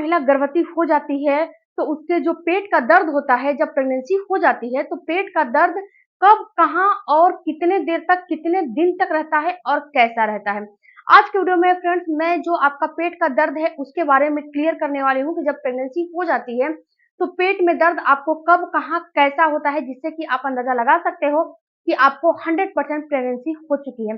महिला गर्भवती हो जाती है तो उसके जो पेट का दर्द होता है, जब प्रेगनेंसी हो जाती है तो पेट का दर्द कब, कहाँ और कितने देर तक, कितने दिन तक रहता है और कैसा रहता है। आज के वीडियो में फ्रेंड्स मैं जो आपका पेट का दर्द है उसके बारे में क्लियर करने वाली हूँ कि जब प्रेगनेंसी हो जाती है तो पेट में दर्द आपको कब, कहाँ, कैसा होता है, जिससे कि आप अंदाजा लगा सकते हो कि आपको 100% प्रेगनेंसी हो चुकी है।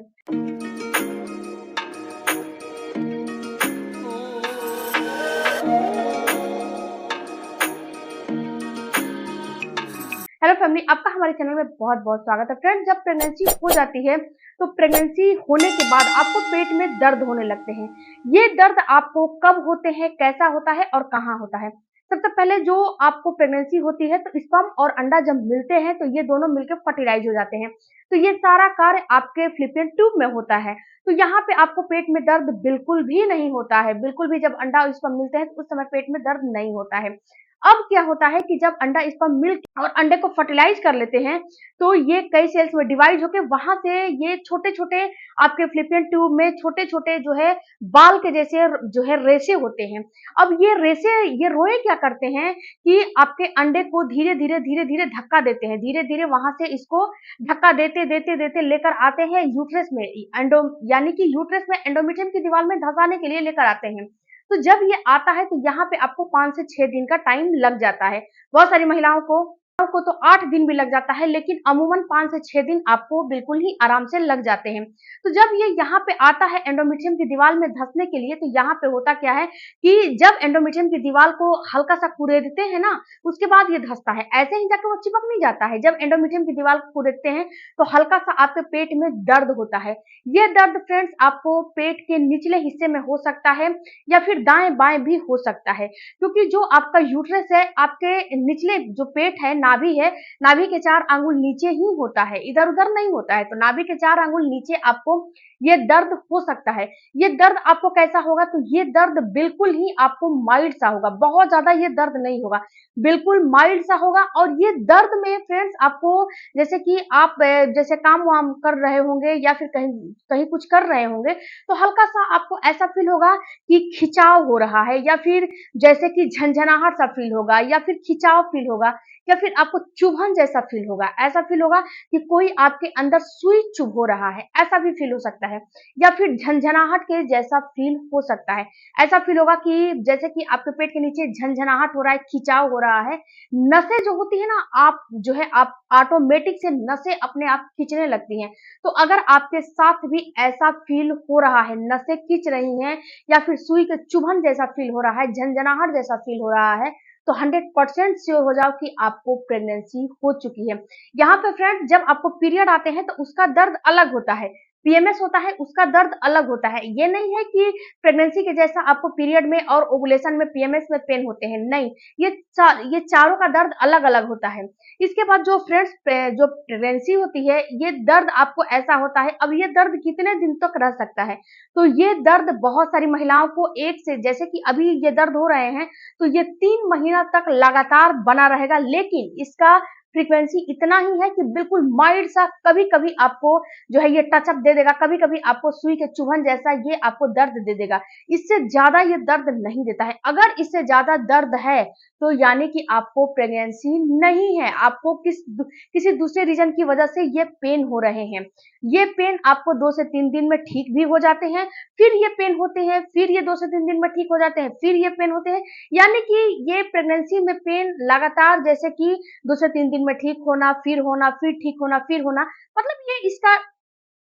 हेलो फैमिली, आपका हमारे चैनल में बहुत बहुत स्वागत है। फ्रेंड्स, जब प्रेगनेंसी हो जाती है तो प्रेगनेंसी होने के बाद आपको पेट में दर्द होने लगते हैं। ये दर्द आपको कब होते हैं, कैसा होता है और कहाँ होता है। सबसे पहले जो आपको प्रेगनेंसी होती है तो स्पर्म और अंडा जब मिलते हैं तो ये दोनों मिलकर फर्टिलाइज हो जाते हैं। तो ये सारा कार्य आपके फैलोपियन ट्यूब में होता है। तो यहाँ पे आपको पेट में दर्द बिल्कुल भी नहीं होता है। बिल्कुल भी जब अंडा और स्पर्म मिलते हैं तो उस समय पेट में दर्द नहीं होता है। अब क्या होता है कि जब अंडा स्पर्म मिल और अंडे को फर्टिलाइज कर लेते हैं तो ये कई सेल्स में डिवाइड होकर वहां से ये छोटे छोटे आपके फैलोपियन ट्यूब में छोटे छोटे जो है बाल के जैसे जो है रेशे होते हैं। अब ये रेशे, ये रोए क्या करते हैं कि आपके अंडे को धीरे धीरे धीरे धीरे धक्का देते हैं। धीरे धीरे वहां से इसको धक्का देते देते देते लेकर आते हैं यूट्रस में, एंडो यानी कि यूट्रस में एंडोमेट्रियम की दीवार में धंसाने के लिए लेकर आते हैं। तो जब ये आता है तो यहाँ पे आपको 5 से 6 दिन का टाइम लग जाता है। बहुत सारी महिलाओं को तो 8 दिन भी लग जाता है, लेकिन अमूमन 5 से 6 दिन आपको बिल्कुल ही आराम से लग जाते हैं। तो जब ये यहाँ पे आता है एंडोमेट्रियम की दीवार में धंसने के लिए, तो यहाँ पे होता क्या है कि जब एंडोमेट्रियम की दीवार को हल्का सा कुरेदते हैं ना, उसके बाद ये धंसता है। ऐसे ही जाकर वो चिपक नहीं जाता है। जब एंडोमेट्रियम की दीवार को कुरेदते हैं तो हल्का सा आपके पेट में दर्द होता है। ये दर्द फ्रेंड्स आपको पेट के निचले हिस्से में हो सकता है या फिर दाएं बाएं भी हो सकता है, क्योंकि जो आपका यूट्रस है, आपके निचले जो पेट है, नाभि है, नाभि के 4 आंगुल नीचे ही होता है, इधर उधर नहीं होता है। तो नाभि के 4 आंगुल नीचे आपको ये दर्द हो सकता है। ये दर्द आपको कैसा होगा, तो ये दर्द बिल्कुल ही आपको माइल्ड सा होगा। बहुत ज्यादा ये दर्द नहीं होगा, बिल्कुल माइल्ड सा होगा। और ये दर्द में फ्रेंड्स आपको, जैसे कि आप जैसे काम वाम कर रहे होंगे या फिर कहीं कहीं कुछ कर रहे होंगे तो हल्का सा आपको ऐसा फील होगा कि खिंचाव हो रहा है, या फिर जैसे कि झंझनाहट सा फील होगा, या फिर खिंचाव फील होगा, या फिर आपको चुभन जैसा फील होगा। ऐसा फील होगा कि कोई आपके अंदर सुई चुभ हो रहा है, ऐसा भी फील हो सकता है। या फिर झंझनाहट के जैसा फील हो सकता है। ऐसा फील होगा कि जैसे कि आपके पेट के नीचे झंझनाहट हो रहा है, खिंचाव हो रहा है। नसें जो होती है ना, आप जो है आप ऑटोमेटिक से नसें अपने आप खींचने लगती हैं। तो अगर आपके साथ भी ऐसा फील हो रहा है, नसें खींच रही हैं या फिर सुई के चुभन जैसा फील हो रहा है, झंझनाहट जैसा फील हो रहा है, तो 100% श्योर हो जाओ कि आपको प्रेगनेंसी हो चुकी है। यहाँ पे फ्रेंड्स जब आपको पीरियड आते हैं तो उसका दर्द अलग होता है, पीएमएस होता है उसका दर्द अलग होता है। ये नहीं है कि प्रेगनेंसी के जैसा आपको पीरियड में और ओवुलेशन में पीएमएस में पेन होते हैं, नहीं, ये चारों का दर्द अलग अलग होता है। इसके बाद जो फ्रेंड्स जो प्रेगनेंसी होती है, ये दर्द आपको ऐसा होता है। अब ये दर्द कितने दिन तक रह सकता है, तो ये दर्द बहुत सारी महिलाओं को एक से, जैसे कि अभी ये दर्द हो रहे हैं तो ये 3 महीना तक लगातार बना रहेगा। लेकिन इसका फ्रीक्वेंसी इतना ही है कि बिल्कुल माइल्ड सा, कभी कभी आपको जो है ये टचअप दे देगा, कभी कभी आपको सुई के चुभन जैसा ये आपको दर्द दे देगा। इससे ज्यादा ये दर्द नहीं देता है। अगर इससे ज्यादा दर्द है तो यानी कि आपको प्रेगनेंसी नहीं है, आपको किसी दूसरे रीजन की वजह से ये पेन हो रहे हैं। ये पेन आपको 2 से 3 दिन में ठीक भी हो जाते हैं, फिर ये पेन होते हैं, फिर ये 2 से 3 दिन में ठीक हो जाते हैं, फिर ये पेन होते हैं। यानी कि ये प्रेगनेंसी में पेन लगातार, जैसे कि 2 से 3 दिन में ठीक होना, फिर ठीक होना, फिर होना, मतलब ये इसका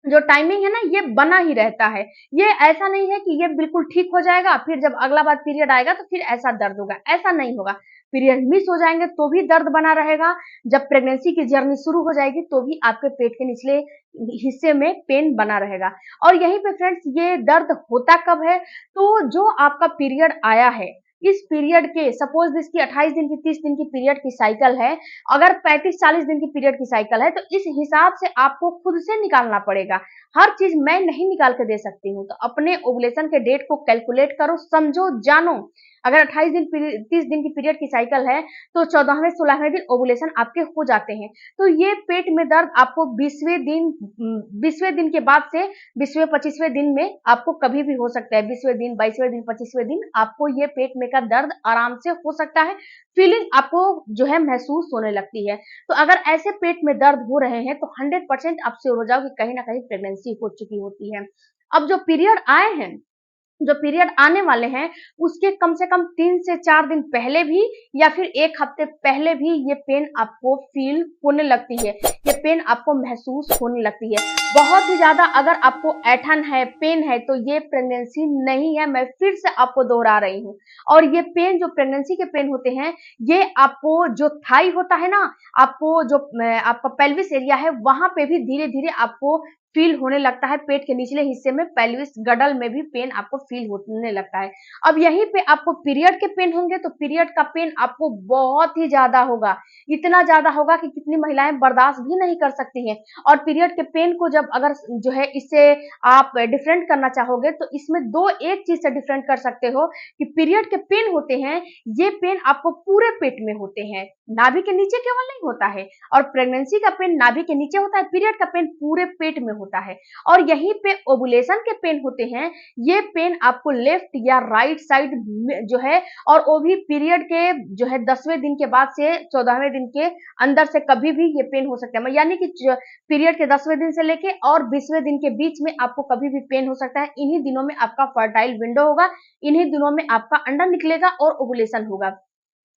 जो टाइमिंग है ना, ये बना ही रहता है। ये ऐसा नहीं है कि ये बिल्कुल ठीक हो जाएगा फिर जब अगला बार पीरियड आएगा तो फिर ऐसा दर्द होगा, ऐसा नहीं होगा। पीरियड मिस हो जाएंगे तो भी दर्द बना रहेगा। जब प्रेगनेंसी की जर्नी शुरू हो जाएगी तो भी आपके पेट के निचले हिस्से में पेन बना रहेगा। और यहीं पे फ्रेंड्स ये दर्द होता कब है, तो जो आपका पीरियड आया है, इस पीरियड के सपोज इसकी 28 दिन की 30 दिन की पीरियड की साइकिल है, अगर 35-40 दिन की पीरियड की साइकिल है तो इस हिसाब से आपको खुद से निकालना पड़ेगा। हर चीज मैं नहीं निकाल के दे सकती हूँ। तो अपने ओवुलेशन के डेट को कैलकुलेट करो, समझो, जानो। अगर 28 दिन 30 दिन की पीरियड की साइकिल है तो 14वें 16वें दिन ओवुलेशन आपके हो जाते हैं। तो ये पेट में दर्द आपको 20वें दिन के बाद से 20वें 25वें दिन में आपको कभी भी हो सकता है। 20वें दिन 22वें दिन 25वें दिन आपको ये पेट में का दर्द आराम से हो सकता है। फीलिंग आपको जो है महसूस होने लगती है। तो अगर ऐसे पेट में दर्द हो रहे हैं तो 100% आप श्योर हो जाओ कि कहीं ना कहीं प्रेगनेंसी हो चुकी होती है। अब जो पीरियड आए हैं, जो पीरियड आने वाले हैं, उसके कम से कम 3 से 4 दिन पहले भी या फिर 1 हफ्ते पहले भी ये पेन आपको फील होने लगती है, ये पेन आपको महसूस होने लगती है। बहुत ही ज़्यादा अगर आपको ऐंठन है, पेन है, तो ये प्रेगनेंसी नहीं है, मैं फिर से आपको दोहरा रही हूँ। और ये पेन जो प्रेगनेंसी के पेन होते हैं, ये आपको जो थाई होता है ना, आपको जो आपका पेल्विस एरिया है, वहाँ पे भी धीरे-धीरे आपको फील होने लगता है। पेट के निचले हिस्से में पेल्विस गडल में भी पेन आपको फील होने लगता है। अब यहीं पे आपको पीरियड के पेन होंगे तो पीरियड का पेन आपको बहुत ही ज्यादा होगा, इतना ज्यादा होगा कि कितनी महिलाएं बर्दाश्त भी नहीं कर सकती हैं। और पीरियड के पेन को जब अगर जो है इससे आप डिफरेंट करना चाहोगे तो इसमें दो एक चीज से डिफरेंट कर सकते हो कि पीरियड के पेन होते हैं, ये पेन आपको पूरे पेट में होते हैं, नाभि के नीचे केवल नहीं होता है। और प्रेगनेंसी का पेन नाभि के नीचे होता है, पीरियड का पेन पूरे पेट में होता है। और यहीं पे ओवुलेशन के पेन होते हैं, ये पेन आपको लेफ्ट या राइट साइड जो है, और वो भी पीरियड के जो है 10वें दिन के बाद से 14वें दिन के अंदर से कभी भी ये पेन हो सकता है, यानी कि पीरियड के 10वें दिन से लेके और 20वें दिन के बीच में आपको कभी भी पेन हो सकता है। इन्हीं दिनों में आपका फर्टाइल विंडो होगा, इन्हीं दिनों में आपका अंडा निकलेगा और ओवुलेशन होगा।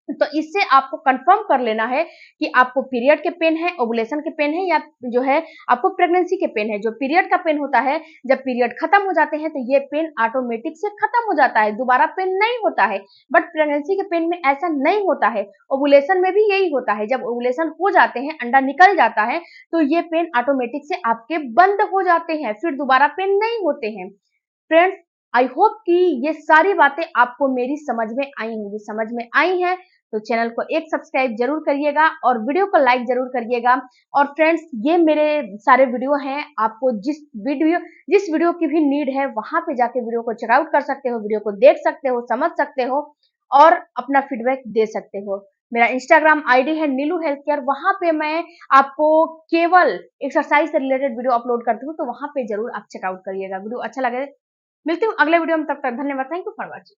तो इससे आपको कंफर्म कर लेना है कि आपको पीरियड के पेन है, ओवुलेशन के पेन है, या जो है आपको प्रेगनेंसी के पेन है। जो पीरियड का पेन होता है, जब पीरियड खत्म हो जाते हैं तो ये पेन ऑटोमेटिक से खत्म हो जाता है, दोबारा पेन नहीं होता है। बट प्रेगनेंसी के पेन में ऐसा नहीं होता है। ओवुलेशन में भी यही होता है, जब ओवुलेशन हो जाते हैं, अंडा निकल जाता है, तो ये पेन ऑटोमेटिक से आपके बंद हो जाते हैं, फिर दोबारा पेन नहीं होते हैं। फ्रेंड्स, आई होप कि ये सारी बातें आपको मेरी समझ में आई होंगी। समझ में आई हैं तो चैनल को एक सब्सक्राइब जरूर करिएगा और वीडियो को लाइक जरूर करिएगा। और फ्रेंड्स, ये मेरे सारे वीडियो हैं, आपको जिस वीडियो की भी नीड है वहां पे जाके वीडियो को चेकआउट कर सकते हो, वीडियो को देख सकते हो, समझ सकते हो और अपना फीडबैक दे सकते हो। मेरा इंस्टाग्राम आईडी है नीलू हेल्थ केयर, वहां पे मैं आपको केवल एक्सरसाइज से रिलेटेड वीडियो अपलोड करती हूँ, तो वहां पे जरूर आप चेकआउट करिएगा। वीडियो अच्छा लगे, मिलती हूँ अगले वीडियो में, तब तक धन्यवाद, थैंक यू फॉर वॉचिंग।